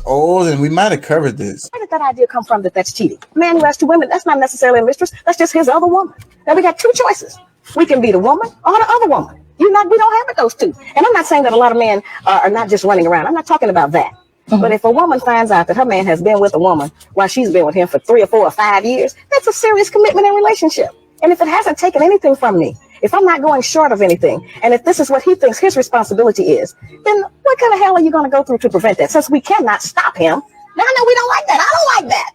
old, and we might have covered this. Where did that idea come from that that's cheating? A man who has two women, that's not necessarily a mistress. That's just his other woman. Now we got two choices. We can be the woman or the other woman. We don't have it those two. And I'm not saying that a lot of men are not just running around. I'm not talking about that. Mm-hmm. But if a woman finds out that her man has been with a woman while she's been with him for 3 or 4 or 5 years, that's a serious commitment and relationship. And if it hasn't taken anything from me, if I'm not going short of anything, and if this is what he thinks his responsibility is, then what kind of hell are you going to go through to prevent that? Since we cannot stop him. Now, no, we don't like that. I don't like that.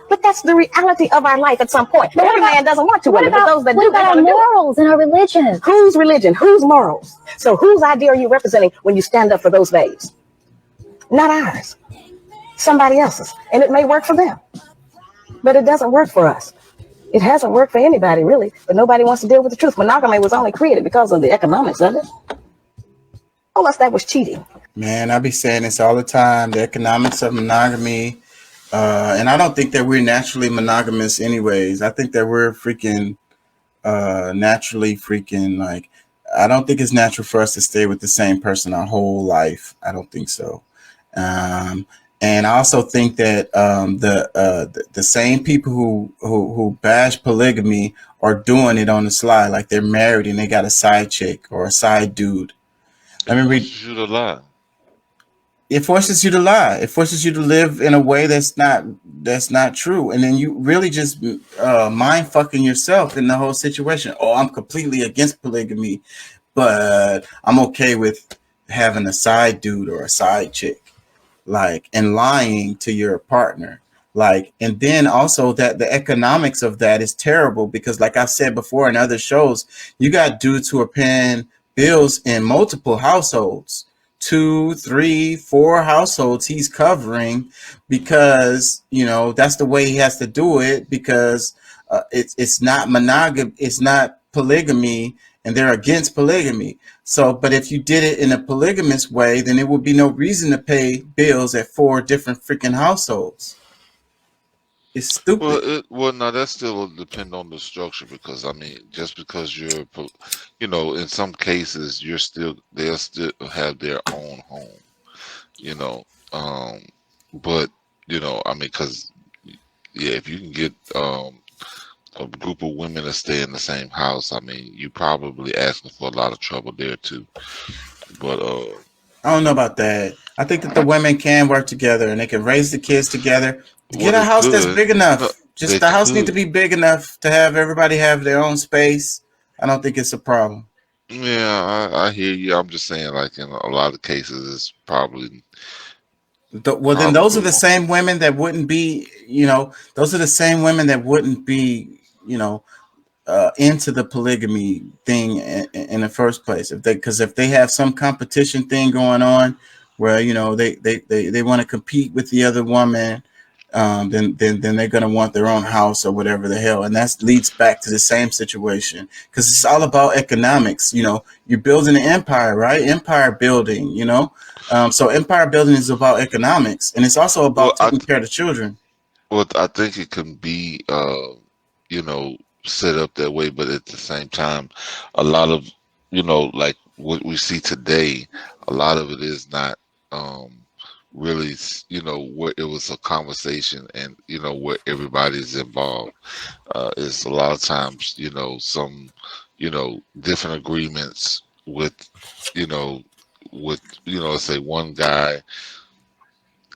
But that's the reality of our life at some point. But every man doesn't want to. What about our morals and our religion? Whose religion? Whose morals? So whose idea are you representing when you stand up for those babes? Not ours. Somebody else's. And it may work for them. But it doesn't work for us. It hasn't worked for anybody, really. But nobody wants to deal with the truth. Monogamy was only created because of the economics of it. Unless that was cheating. Man, I be saying this all the time. The economics of monogamy. And I don't think that we're naturally monogamous anyways. I think that we're freaking naturally freaking like, I don't think it's natural for us to stay with the same person our whole life. I don't think so. And I also think that the same people who bash polygamy are doing it on the slide, like they're married and they got a side chick or a side dude. Let me read. You to lie. It forces you to lie. It forces you to live in a way that's not true, and then you really just mind fucking yourself in the whole situation. Oh, I'm completely against polygamy, but I'm okay with having a side dude or a side chick, like, and lying to your partner, like, and then also that the economics of that is terrible because, like I said before in other shows, you got dudes who are paying bills in multiple households. 2, 3, 4 households he's covering because that's the way he has to do it because it's not monogamy, it's not polygamy, and they're against polygamy. So, but if you did it in a polygamous way, then there would be no reason to pay bills at 4 different freaking households. It's stupid. Well, now that still will depend on the structure because I mean, just because you're, in some cases they'll still have their own home, but I mean, because if you can get a group of women to stay in the same house, I mean, you probably asking for a lot of trouble there too. But I don't know about that. I think that the women can work together and they can raise the kids together. Get a house that's big enough. Just the house needs to be big enough to have everybody have their own space. I don't think it's a problem. Yeah, I hear you. I'm just saying, like in a lot of cases, it's probably. Well, then those are the same women that wouldn't be, those are the same women that wouldn't be, into the polygamy thing in the first place. Because if they have some competition thing going on, where they want to compete with the other woman. Then they're gonna want their own house or whatever the hell, and that leads back to the same situation because it's all about economics. You're building an empire, right? Empire building, so empire building is about economics, and it's also about taking care of the children. Well, I think it can be, set up that way, but at the same time, a lot of, like what we see today, a lot of it is not. Really, where it was a conversation and, where everybody's involved. It's a lot of times, some, different agreements with, let's say one guy,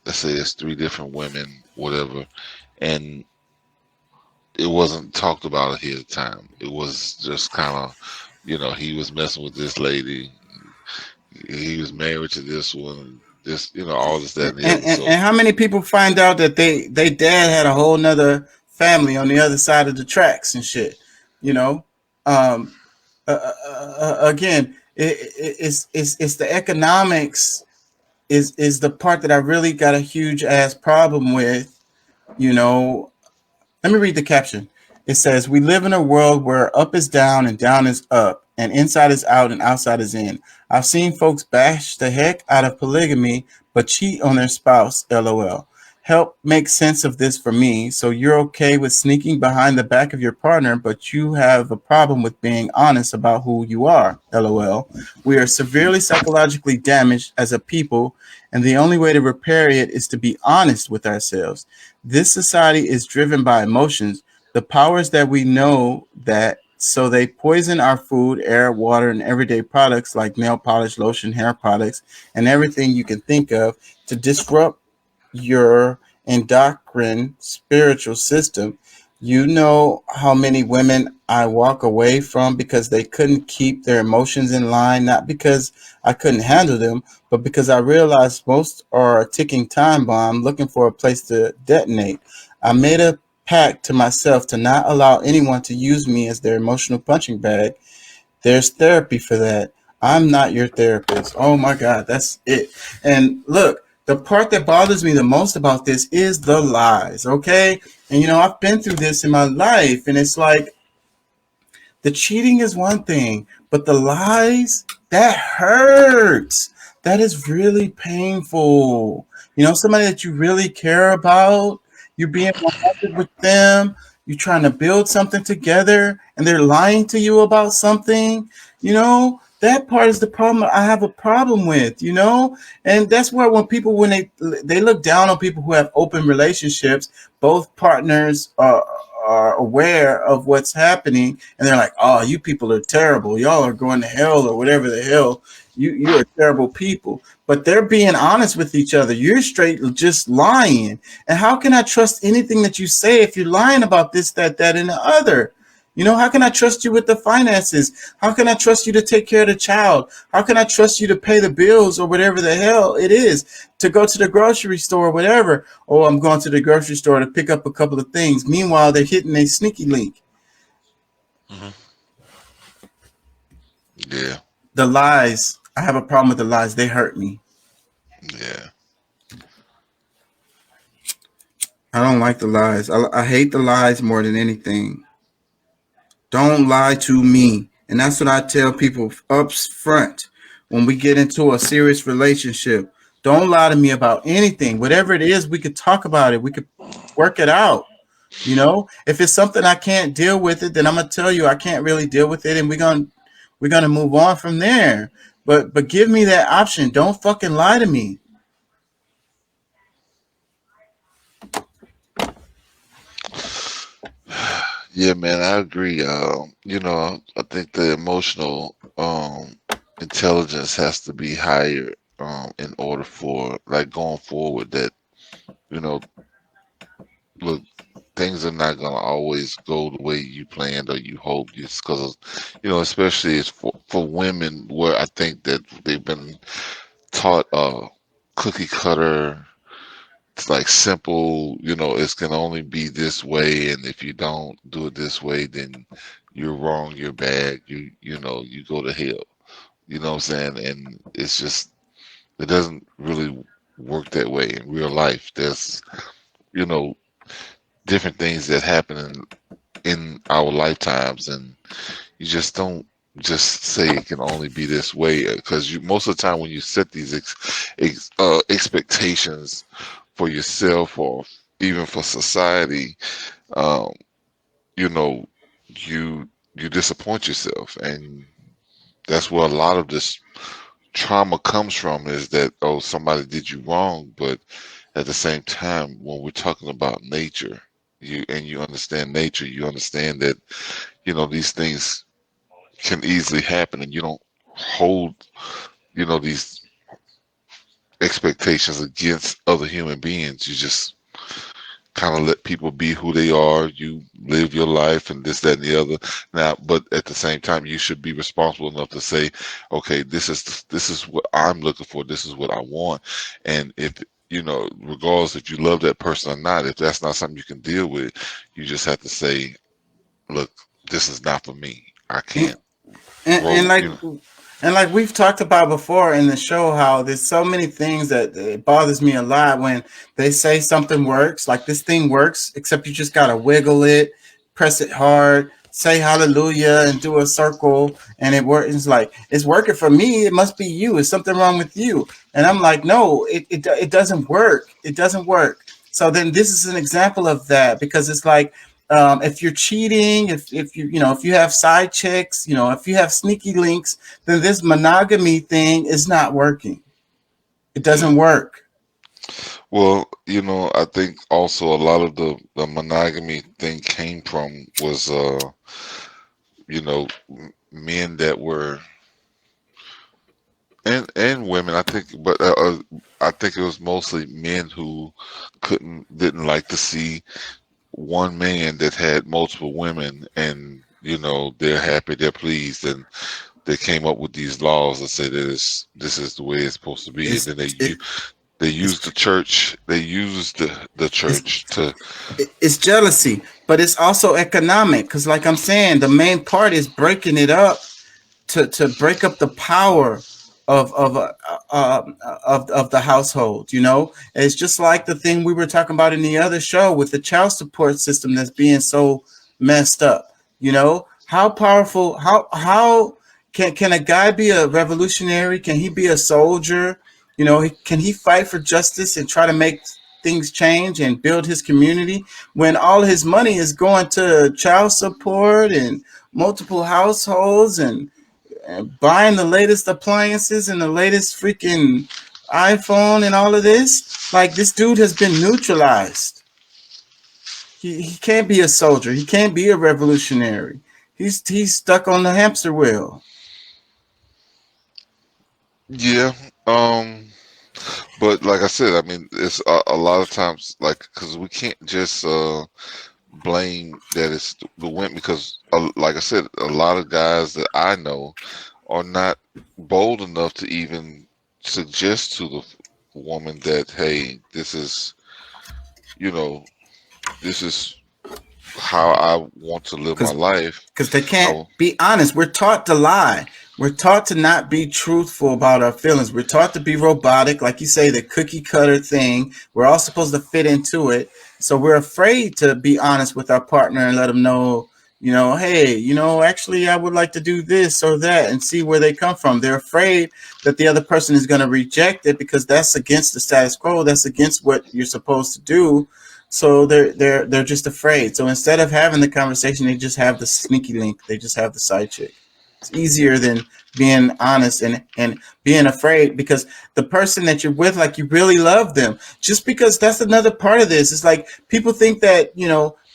let's say there's 3 different women, whatever, and it wasn't talked about ahead of time. It was just kind of, he was messing with this lady, he was married to this one. This, all this, that, and the other. And how many people find out that they dad had a whole nother family on the other side of the tracks and shit? Again, it's the economics is the part that I really got a huge ass problem with. Let me read the caption. It says, "We live in a world where up is down and down is up, and inside is out and outside is in. I've seen folks bash the heck out of polygamy, but cheat on their spouse, LOL. help make sense of this for me. So you're okay with sneaking behind the back of your partner, but you have a problem with being honest about who you are. LOL. We are severely psychologically damaged as a people, and the only way to repair it is to be honest with ourselves. This society is driven by emotions, the powers that we know that, so they poison our food, air, water, and everyday products like nail polish, lotion, hair products, and everything you can think of to disrupt your endocrine spiritual system. You know how many women I walk away from because they couldn't keep their emotions in line, not because I couldn't handle them, but because I realized most are a ticking time bomb looking for a place to detonate. I made a pact to myself to not allow anyone to use me as their emotional punching bag. There's therapy for that. I'm not your therapist. Oh my God, that's it. And look, the part that bothers me the most about this is the lies, okay? And I've been through this in my life, and it's like the cheating is one thing, but the lies, that hurts. That is really painful. Somebody that you really care about, you're being honest with them, you're trying to build something together, and they're lying to you about something, that part is the problem I have a problem with, and that's where when they look down on people who have open relationships, both partners are aware of what's happening, and they're like, oh, you people are terrible, y'all are going to hell or whatever the hell, you're terrible people. But they're being honest with each other. You're straight just lying. And how can I trust anything that you say if you're lying about this, that, and the other? How can I trust you with the finances? How can I trust you to take care of the child? How can I trust you to pay the bills or whatever the hell it is, to go to the grocery store or whatever? Oh, I'm going to the grocery store to pick up a couple of things. Meanwhile, they're hitting a sneaky link. Mm-hmm. Yeah. The lies. I have a problem with the lies. They hurt me. Yeah. I don't like the lies. I hate the lies more than anything. Don't lie to me. And that's what I tell people up front when we get into a serious relationship. Don't lie to me about anything. Whatever it is, we could talk about it. We could work it out. If it's something I can't deal with it, then I'm gonna tell you I can't really deal with it, and we're gonna move on from there. But give me that option. Don't fucking lie to me. Yeah, man, I agree. I think the emotional intelligence has to be higher in order for, like, going forward, that, look, things are not gonna always go the way you planned or you hoped. It's because, especially it's for women, where I think that they've been taught cookie cutter. It's like simple, it's gonna only be this way, and if you don't do it this way, then you're wrong, you're bad, you go to hell. You know what I'm saying? And it's just, it doesn't really work that way in real life. There's, you know, different things that happen in our lifetimes, and you just don't just say it can only be this way, because you, most of the time when you set these expectations for yourself or even for society, um, you know, you disappoint yourself, and that's where a lot of this trauma comes from, is that, oh, somebody did you wrong. But at the same time, when we're talking about nature, you understand nature, you understand that, these things can easily happen, and you don't hold, these expectations against other human beings. You just kind of let people be who they are. You live your life and this, that, and the other. Now, but at the same time, you should be responsible enough to say, okay, this is what I'm looking for. This is what I want. And if, regardless if you love that person or not, if that's not something you can deal with, you just have to say, look, this is not for me. I can't. And like we've talked about before in the show, how there's so many things that it bothers me a lot when they say something works, like this thing works, except you just gotta wiggle it, press it hard, say hallelujah, and do a circle, and it works. It's like, it's working for me. It must be you. Is something wrong with you? And I'm like, no, it doesn't work. It doesn't work. So then this is an example of that, because it's like, if you're cheating, if if you have side chicks, if you have sneaky links, then this monogamy thing is not working. It Yeah. doesn't work. Well, I think also a lot of the monogamy thing came from was men that were, and women, I think, but I think it was mostly men who didn't like to see one man that had multiple women, and they're happy, they're pleased, and they came up with these laws that say that this is the way it's supposed to be, and It's then it, they it's used the church, they used the it's church to. it's jealousy, but it's also economic, because like I'm saying, the main part is breaking it up, to break up the power of the household. It's just like the thing we were talking about in the other show with the child support system that's being so messed up. How powerful, how can a guy be a revolutionary? Can he be a soldier? Can he fight for justice and try to make things change and build his community when all his money is going to child support and multiple households and buying the latest appliances and the latest freaking iPhone and all of this? Like, this dude has been neutralized. He can't be a soldier. He can't be a revolutionary. He's stuck on the hamster wheel. Yeah. um but like I said, I mean, it's a lot of times, like, because we can't just blame that it's the women, because like I said, a lot of guys that I know are not bold enough to even suggest to the woman that, hey, you know this is how I want to live my Because life. they can't I, be honest. We're taught to lie. We're taught to not be truthful about our feelings. We're taught to be robotic, like you say, the cookie cutter thing. We're all supposed to fit into it. So we're afraid to be honest with our partner and let them know, hey, actually, I would like to do this or that, and see where they come from. They're afraid that the other person is going to reject it because that's against the status quo. That's against what you're supposed to do. So they're just afraid. So instead of having the conversation, they just have the sneaky link. They just have the side chick. It's easier than being honest and being afraid, because the person that you're with, like, you really love them. Just because that's another part of this. It's like people think that,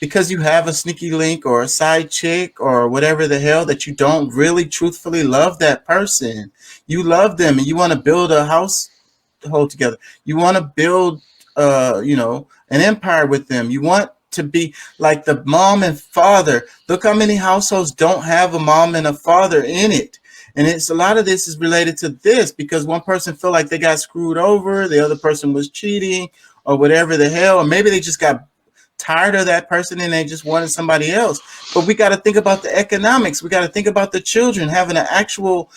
because you have a sneaky link or a side chick or whatever the hell, that you don't really truthfully love that person. You love them and you want to build a household together. You want to build an empire with them. You want to be like the mom and father. Look how many households don't have a mom and a father in it. And it's a lot of this is related to this, because one person felt like they got screwed over, the other person was cheating or whatever the hell, or maybe they just got tired of that person and they just wanted somebody else. But we got to think about the economics. We got to think about the children having an actual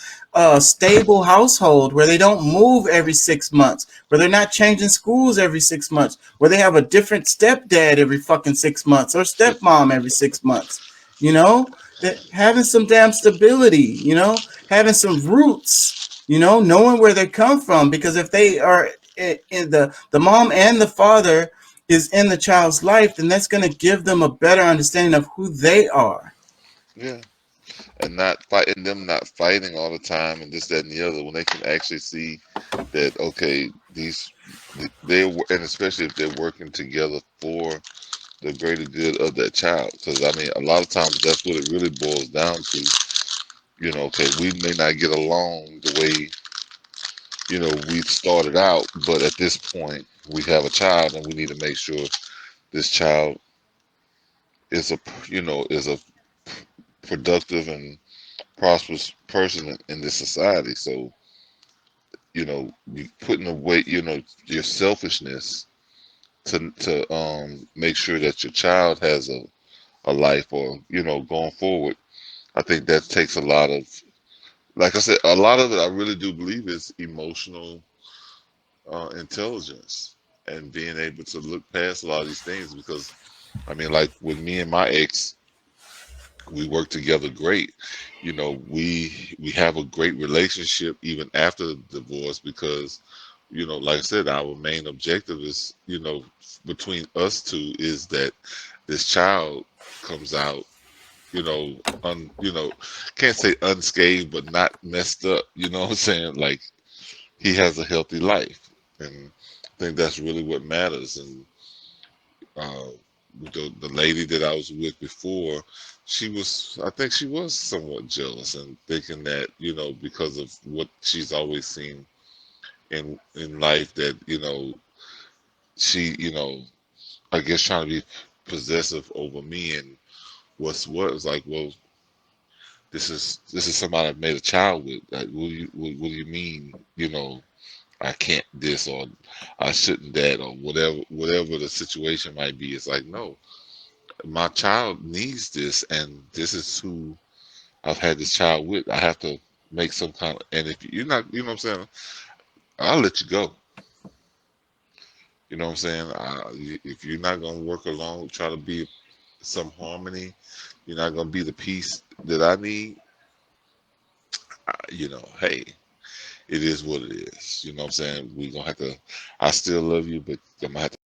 stable household where they don't move every 6 months, where they're not changing schools every 6 months, where they have a different stepdad every fucking 6 months or stepmom every 6 months. That having some damn stability, having some roots, knowing where they come from. Because if they are in the mom and the father is in the child's life, then that's going to give them a better understanding of who they are. yeah, and not fighting them, not fighting all the time, and this, that, and the other. When they can actually see that, okay, and especially if they're working together for the greater good of that child. Because I mean, a lot of times that's what it really boils down to. Okay, we may not get along the way we started out, but at this point we have a child, and we need to make sure this child is a productive and prosperous person in this society. So you putting away your selfishness to make sure that your child has a life, or going forward. I think that takes a lot of, like I said, a lot of it I really do believe is emotional intelligence, and being able to look past a lot of these things. Because I mean, like with me and my ex, we work together great. We have a great relationship even after the divorce, because like I said, our main objective is, between us two is that this child comes out, can't say unscathed, but not messed up. You know what I'm saying? Like he has a healthy life, and I think that's really what matters. And uh, the lady that I was with before, I think she was somewhat jealous and thinking that, because of what she's always seen in life, that, she, I guess trying to be possessive over me. And what was like, well, this is somebody I've made a child with. Like, what do you mean? I can't this, or I shouldn't that, or whatever the situation might be. It's like, no, my child needs this, and this is who I've had this child with. I have to make some kind of, and if you're not, you know what I'm saying, I'll let you go. You know what I'm saying? If you're not gonna work along, try to be some harmony, you're not gonna be the peace that I need. Hey, it is what it is. You know what I'm saying? We gonna have to. I still love you, but I'm gonna have to